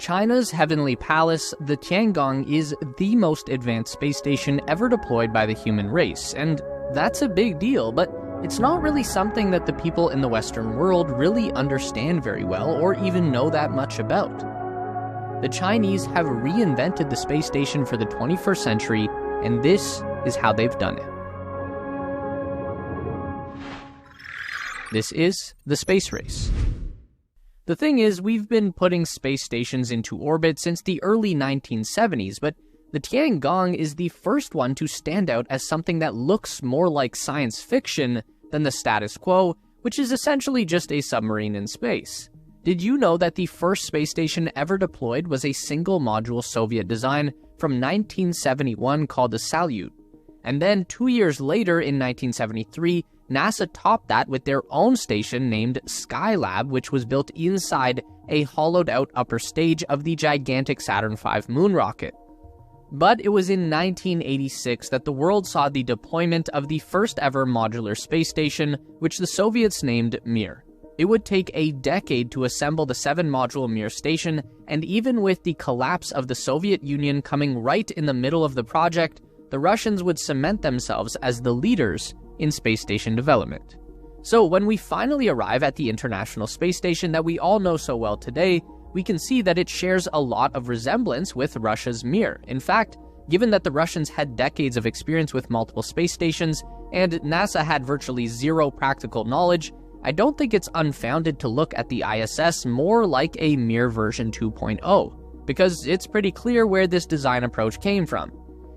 China's Heavenly Palace, the Tiangong, is the most advanced space station ever deployed by the human race, and that's a big deal, but it's not really something that the people in the Western world really understand very well or even know that much about. The Chinese have reinvented the space station for the 21st century, and this is how they've done it. This is the space race. The thing is, we've been putting space stations into orbit since the early 1970s, but the Tiangong is the first one to stand out as something that looks more like science fiction than the status quo, which is essentially just a submarine in space. Did you know that the first space station ever deployed was a single-module Soviet design from 1971 called the Salyut? And then 2 years later, in 1973, NASA topped that with their own station named Skylab, which was built inside a hollowed-out upper stage of the gigantic Saturn V moon rocket. But it was in 1986 that the world saw the deployment of the first-ever modular space station, which the Soviets named Mir. It would take a decade to assemble the 7-module Mir station, and even with the collapse of the Soviet Union coming right in the middle of the project, the Russians would cement themselves as the leaders in space station development. So when we finally arrive at the International Space Station that we all know so well today, we can see that it shares a lot of resemblance with Russia's Mir. In fact, given that the Russians had decades of experience with multiple space stations, and NASA had virtually zero practical knowledge, I don't think it's unfounded to look at the ISS more like a Mir version 2.0, because it's pretty clear where this design approach came from.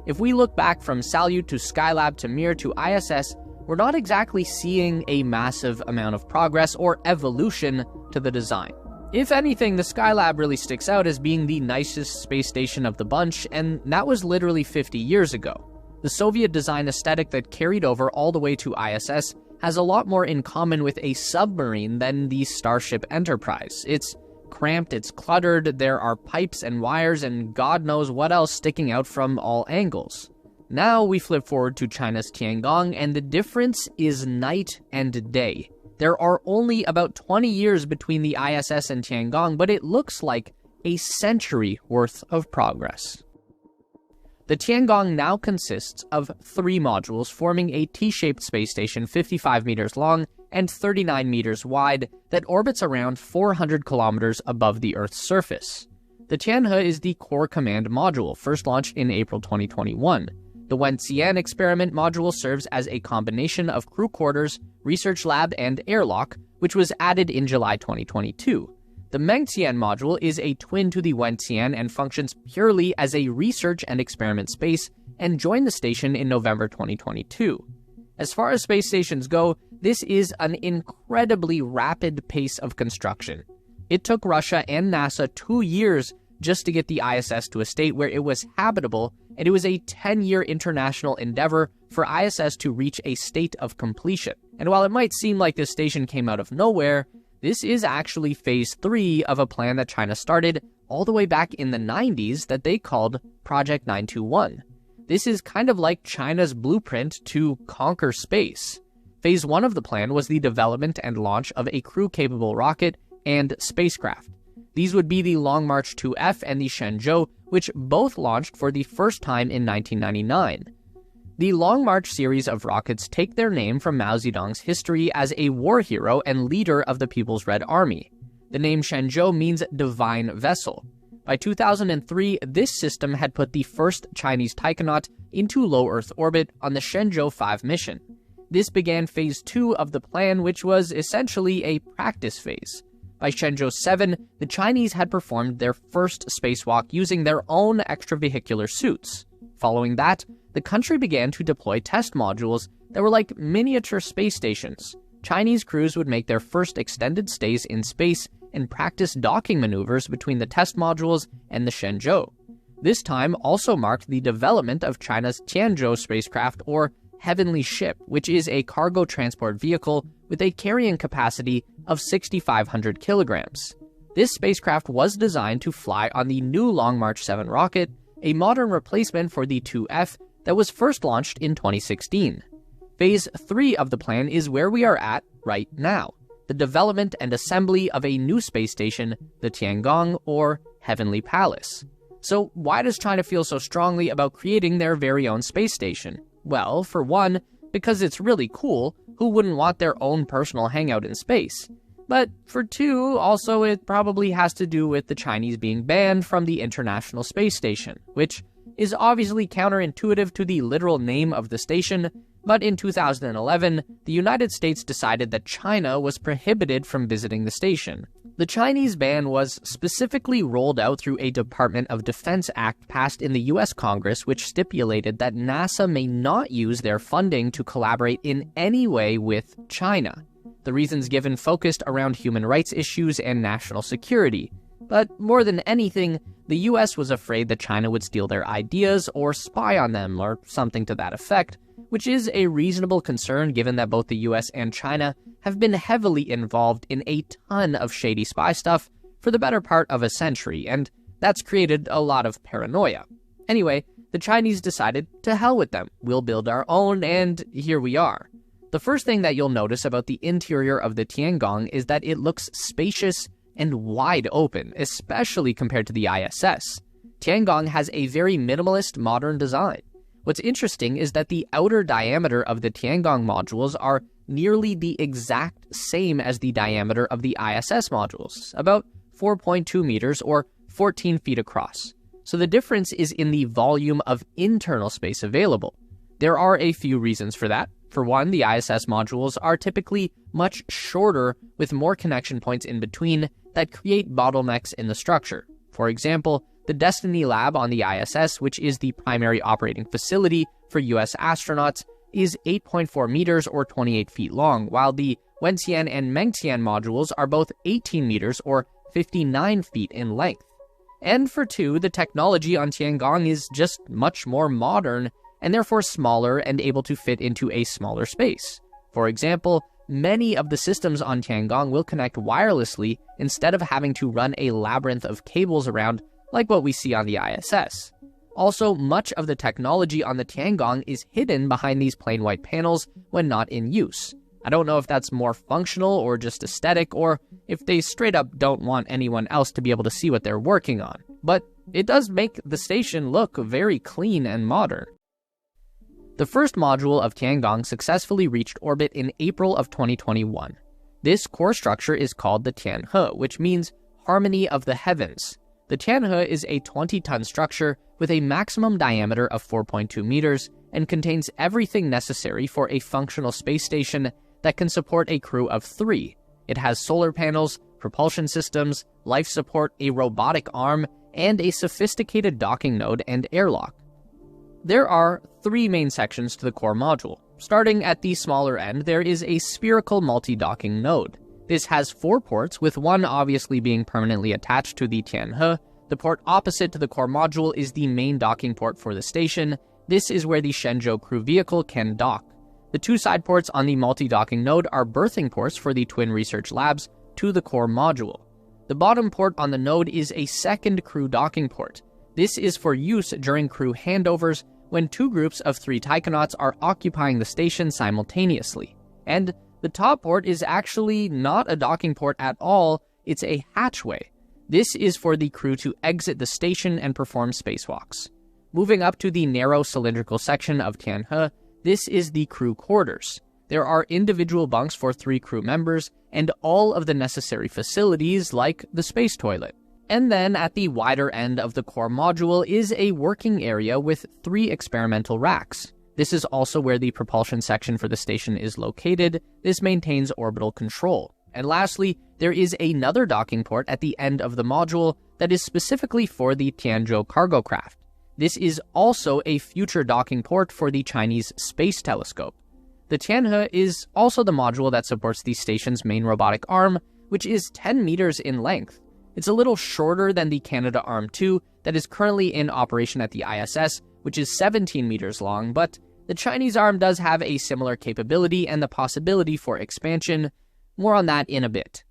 If we look back from Salyut to Skylab to Mir to ISS, we're not exactly seeing a massive amount of progress or evolution to the design. If anything, the Skylab really sticks out as being the nicest space station of the bunch, and that was literally 50 years ago. The Soviet design aesthetic that carried over all the way to ISS has a lot more in common with a submarine than the Starship Enterprise. It's cramped, it's cluttered, there are pipes and wires and God knows what else sticking out from all angles. Now we flip forward to China's Tiangong, and the difference is night and day. There are only about 20 years between the ISS and Tiangong, but it looks like a century worth of progress. The Tiangong now consists of 3 modules forming a T-shaped space station 55 meters long and 39 meters wide that orbits around 400 kilometers above the Earth's surface. The Tianhe is the core command module, first launched in April 2021. The Wenxian experiment module serves as a combination of crew quarters, research lab, and airlock, which was added in July 2022. The Mengxian module is a twin to the Wenxian and functions purely as a research and experiment space, and joined the station in November 2022. As far as space stations go, this is an incredibly rapid pace of construction. It took Russia and NASA 2 years just to get the ISS to a state where it was habitable, and it was a 10-year international endeavor for ISS to reach a state of completion. And while it might seem like this station came out of nowhere, this is actually phase 3 of a plan that China started all the way back in the 90s that they called Project 921. This is kind of like China's blueprint to conquer space. Phase 1 of the plan was the development and launch of a crew-capable rocket and spacecraft. These would be the Long March 2F and the Shenzhou, which both launched for the first time in 1999. The Long March series of rockets take their name from Mao Zedong's history as a war hero and leader of the People's Red Army. The name Shenzhou means divine vessel. By 2003, this system had put the first Chinese taikonaut into low Earth orbit on the Shenzhou 5 mission. This began phase 2 of the plan, which was essentially a practice phase. By Shenzhou 7, the Chinese had performed their first spacewalk using their own extravehicular suits. Following that, the country began to deploy test modules that were like miniature space stations. Chinese crews would make their first extended stays in space and practice docking maneuvers between the test modules and the Shenzhou. This time also marked the development of China's Tianzhou spacecraft, or Heavenly Ship, which is a cargo transport vehicle with a carrying capacity of 6,500 kilograms. This spacecraft was designed to fly on the new Long March 7 rocket, a modern replacement for the 2F that was first launched in 2016. Phase 3 of the plan is where we are at right now. the development and assembly of a new space station, the Tiangong, or Heavenly Palace. So why does China feel so strongly about creating their very own space station? Well, for one, because it's really cool. Who wouldn't want their own personal hangout in space? But for two, also it probably has to do with the Chinese being banned from the International Space Station, which is obviously counterintuitive to the literal name of the station, but in 2011, the United States decided that China was prohibited from visiting the station. The Chinese ban was specifically rolled out through a Department of Defense Act passed in the US Congress, which stipulated that NASA may not use their funding to collaborate in any way with China. The reasons given focused around human rights issues and national security. But more than anything, the US was afraid that China would steal their ideas or spy on them or something to that effect, which is a reasonable concern given that both the US and China have been heavily involved in a ton of shady spy stuff for the better part of a century, and that's created a lot of paranoia. Anyway, the Chinese decided to hell with them, we'll build our own, and here we are. The first thing that you'll notice about the interior of the Tiangong is that it looks spacious and wide open, especially compared to the ISS. Tiangong has a very minimalist modern design. What's interesting is that the outer diameter of the Tiangong modules are nearly the exact same as the diameter of the ISS modules, about 4.2 meters or 14 feet across. So the difference is in the volume of internal space available. There are a few reasons for that. For one, the ISS modules are typically much shorter with more connection points in between that create bottlenecks in the structure. For example, the Destiny Lab on the ISS, which is the primary operating facility for US astronauts, is 8.4 meters or 28 feet long, while the Wenxian and Mengxian modules are both 18 meters or 59 feet in length. And for two, the technology on Tiangong is just much more modern and therefore smaller and able to fit into a smaller space. For example, many of the systems on Tiangong will connect wirelessly instead of having to run a labyrinth of cables around like what we see on the ISS. Also, much of the technology on the Tiangong is hidden behind these plain white panels when not in use. I don't know if that's more functional or just aesthetic, or if they straight up don't want anyone else to be able to see what they're working on. But it does make the station look very clean and modern. The first module of Tiangong successfully reached orbit in April of 2021. This core structure is called the Tianhe, which means harmony of the heavens. The Tianhe is a 20-ton structure with a maximum diameter of 4.2 meters and contains everything necessary for a functional space station that can support a crew of 3. It has solar panels, propulsion systems, life support, a robotic arm, and a sophisticated docking node and airlock. There are 3 main sections to the core module. Starting at the smaller end, there is a spherical multi-docking node. This has 4 ports, with one obviously being permanently attached to the Tianhe. The port opposite to the core module is the main docking port for the station. This is where the Shenzhou crew vehicle can dock. The 2 side ports on the multi-docking node are berthing ports for the twin research labs to the core module. The bottom port on the node is a second crew docking port. This is for use during crew handovers when 2 groups of 3 taikonauts are occupying the station simultaneously. And the top port is actually not a docking port at all, it's a hatchway. This is for the crew to exit the station and perform spacewalks. Moving up to the narrow cylindrical section of Tianhe, this is the crew quarters. There are individual bunks for 3 crew members and all of the necessary facilities like the space toilet. And then at the wider end of the core module is a working area with 3 experimental racks. This is also where the propulsion section for the station is located. This maintains orbital control. And lastly, there is another docking port at the end of the module that is specifically for the Tianzhou cargo craft. This is also a future docking port for the Chinese Space Telescope. The Tianhe is also the module that supports the station's main robotic arm, which is 10 meters in length. It's a little shorter than the Canadarm2 that is currently in operation at the ISS, which is 17 meters long, but the Chinese arm does have a similar capability and the possibility for expansion. More on that in a bit.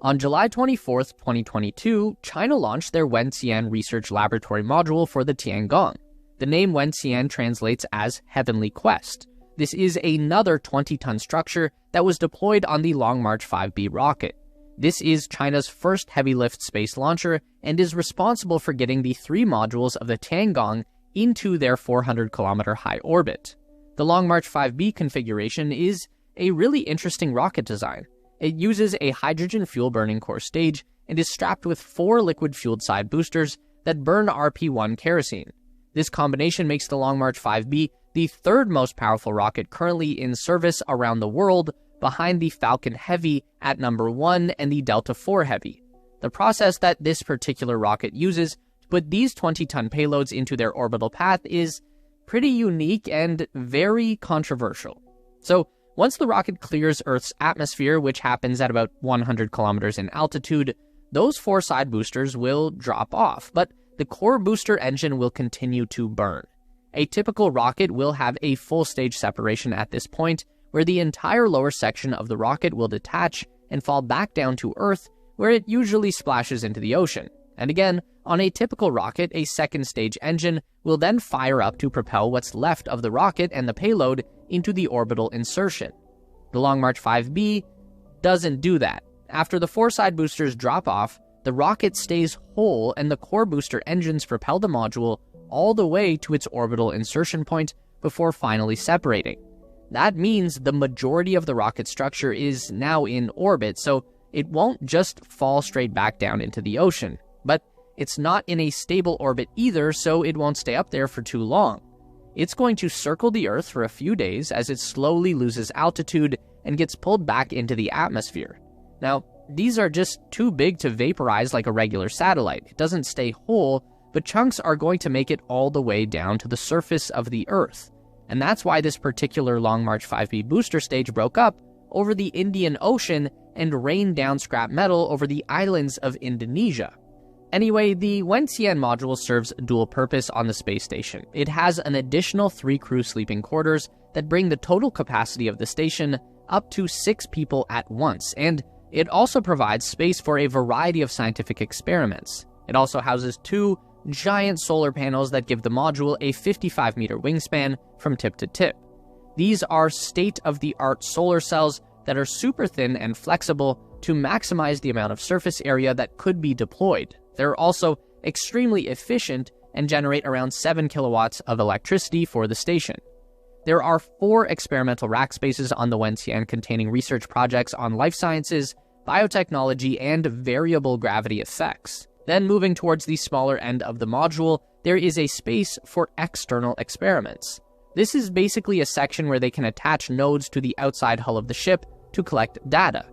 On July 24, 2022, China launched their Wenxian Research Laboratory module for the Tiangong. The name Wenxian translates as Heavenly Quest. This is another 20-ton structure that was deployed on the Long March 5B rocket. This is China's first heavy-lift space launcher and is responsible for getting the 3 modules of the Tiangong into their 400-kilometer high orbit. The Long March 5B configuration is a really interesting rocket design. It uses a hydrogen fuel-burning core stage and is strapped with 4 liquid-fueled side boosters that burn RP-1 kerosene. This combination makes the Long March 5B the 3rd most powerful rocket currently in service around the world, behind the Falcon Heavy at number 1 and the Delta IV Heavy. The process that this particular rocket uses to put these 20-ton payloads into their orbital path is pretty unique and very controversial. So, once the rocket clears Earth's atmosphere, which happens at about 100 kilometers in altitude, those 4 side boosters will drop off, but the core booster engine will continue to burn. A typical rocket will have a full stage separation at this point, where the entire lower section of the rocket will detach and fall back down to Earth, where it usually splashes into the ocean. And again, on a typical rocket, a second stage engine will then fire up to propel what's left of the rocket and the payload into the orbital insertion. The Long March 5B doesn't do that. After the 4 side boosters drop off, the rocket stays whole and the core booster engines propel the module all the way to its orbital insertion point before finally separating. That means the majority of the rocket structure is now in orbit, so it won't just fall straight back down into the ocean. But it's not in a stable orbit either, so it won't stay up there for too long. It's going to circle the Earth for a few days as it slowly loses altitude and gets pulled back into the atmosphere. Now, these are just too big to vaporize like a regular satellite. It doesn't stay whole, but chunks are going to make it all the way down to the surface of the Earth. And that's why this particular Long March 5B booster stage broke up over the Indian Ocean and rained down scrap metal over the islands of Indonesia. Anyway, the Wentian module serves dual purpose on the space station. It has an additional 3 crew sleeping quarters that bring the total capacity of the station up to 6 people at once, and it also provides space for a variety of scientific experiments. It also houses 2 giant solar panels that give the module a 55-meter wingspan from tip to tip. These are state-of-the-art solar cells that are super thin and flexible to maximize the amount of surface area that could be deployed. They're also extremely efficient and generate around 7 kilowatts of electricity for the station. There are 4 experimental rack spaces on the Wentian containing research projects on life sciences, biotechnology, and variable gravity effects. Then moving towards the smaller end of the module, there is a space for external experiments. This is basically a section where they can attach nodes to the outside hull of the ship to collect data.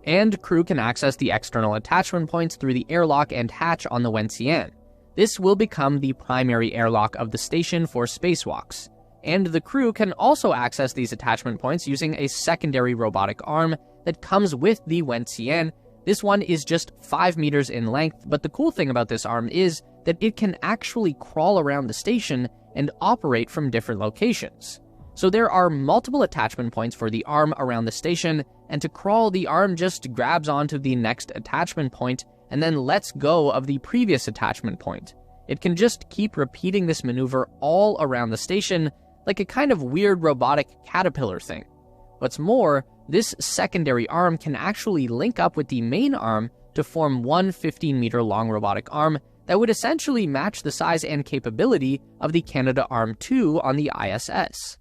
And crew can access the external attachment points through the airlock and hatch on the Wentian. This will become the primary airlock of the station for spacewalks. And the crew can also access these attachment points using a secondary robotic arm that comes with the Wentian. This one is just 5 meters in length, but the cool thing about this arm is that it can actually crawl around the station and operate from different locations. So there are multiple attachment points for the arm around the station, and to crawl, the arm just grabs onto the next attachment point and then lets go of the previous attachment point. It can just keep repeating this maneuver all around the station, like a kind of weird robotic caterpillar thing. What's more, this secondary arm can actually link up with the main arm to form one 15-meter long robotic arm that would essentially match the size and capability of the Canadarm2 on the ISS.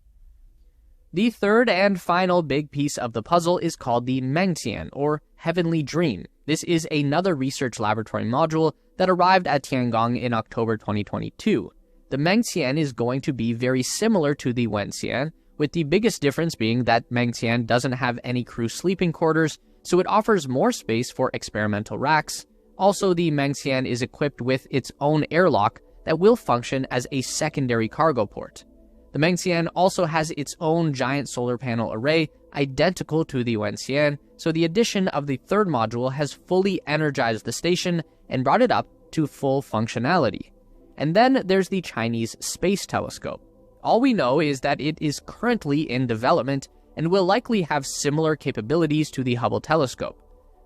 The third and final big piece of the puzzle is called the Mengtian, or Heavenly Dream. This is another research laboratory module that arrived at Tiangong in October 2022. The Mengtian is going to be very similar to the Wentian, with the biggest difference being that Mengtian doesn't have any crew sleeping quarters, so it offers more space for experimental racks. Also, the Mengtian is equipped with its own airlock that will function as a secondary cargo port. The Mengtian also has its own giant solar panel array, identical to the Wentian, so the addition of the third module has fully energized the station and brought it up to full functionality. And then there's the Chinese Space Telescope. All we know is that it is currently in development and will likely have similar capabilities to the Hubble telescope.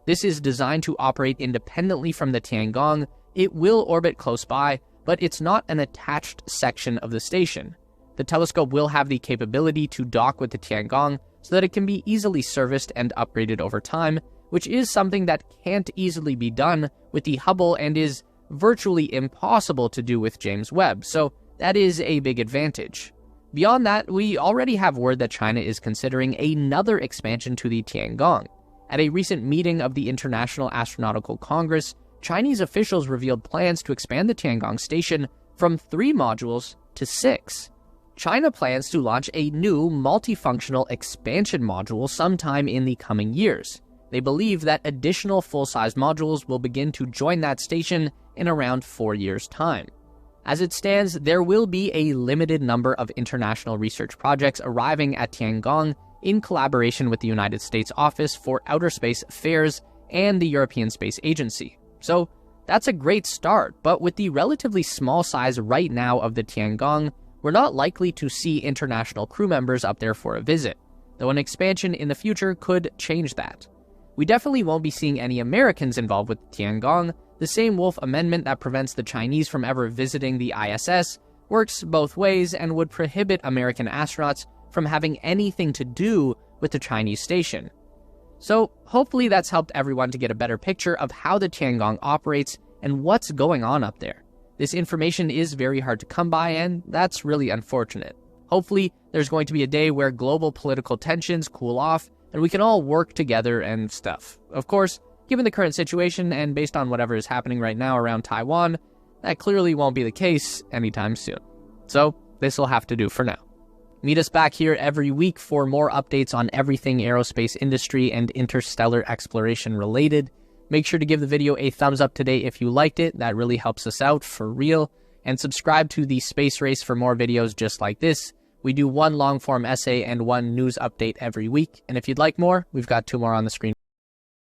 This is designed to operate independently from the Tiangong. It will orbit close by, but it's not an attached section of the station. the telescope will have the capability to dock with the Tiangong so that it can be easily serviced and upgraded over time, which is something that can't easily be done with the Hubble and is virtually impossible to do with James Webb, so that is a big advantage. Beyond that, we already have word that China is considering another expansion to the Tiangong. At a recent meeting of the International Astronautical Congress, Chinese officials revealed plans to expand the Tiangong station from 3 modules to 6. China plans to launch a new multifunctional expansion module sometime in the coming years. They believe that additional full-size modules will begin to join that station in around 4 years' time. As it stands, there will be a limited number of international research projects arriving at Tiangong in collaboration with the United States Office for Outer Space Affairs and the European Space Agency. So that's a great start, but with the relatively small size right now of the Tiangong, we're not likely to see international crew members up there for a visit, though an expansion in the future could change that. We definitely won't be seeing any Americans involved with Tiangong. The same Wolf Amendment that prevents the Chinese from ever visiting the ISS works both ways and would prohibit American astronauts from having anything to do with the Chinese station. So hopefully that's helped everyone to get a better picture of how the Tiangong operates and what's going on up there. This information is very hard to come by, and that's really unfortunate. Hopefully there's going to be a day where global political tensions cool off and we can all work together and stuff. Of course, given the current situation and based on whatever is happening right now around Taiwan, that clearly won't be the case anytime soon. So this will have to do for now. Meet us back here every week for more updates on everything aerospace industry and interstellar exploration related. Make sure to give the video a thumbs up today if you liked it. That really helps us out for real. And subscribe to the Space Race for more videos just like this. We do one long-form essay and one news update every week. And if you'd like more, we've got 2 more on the screen.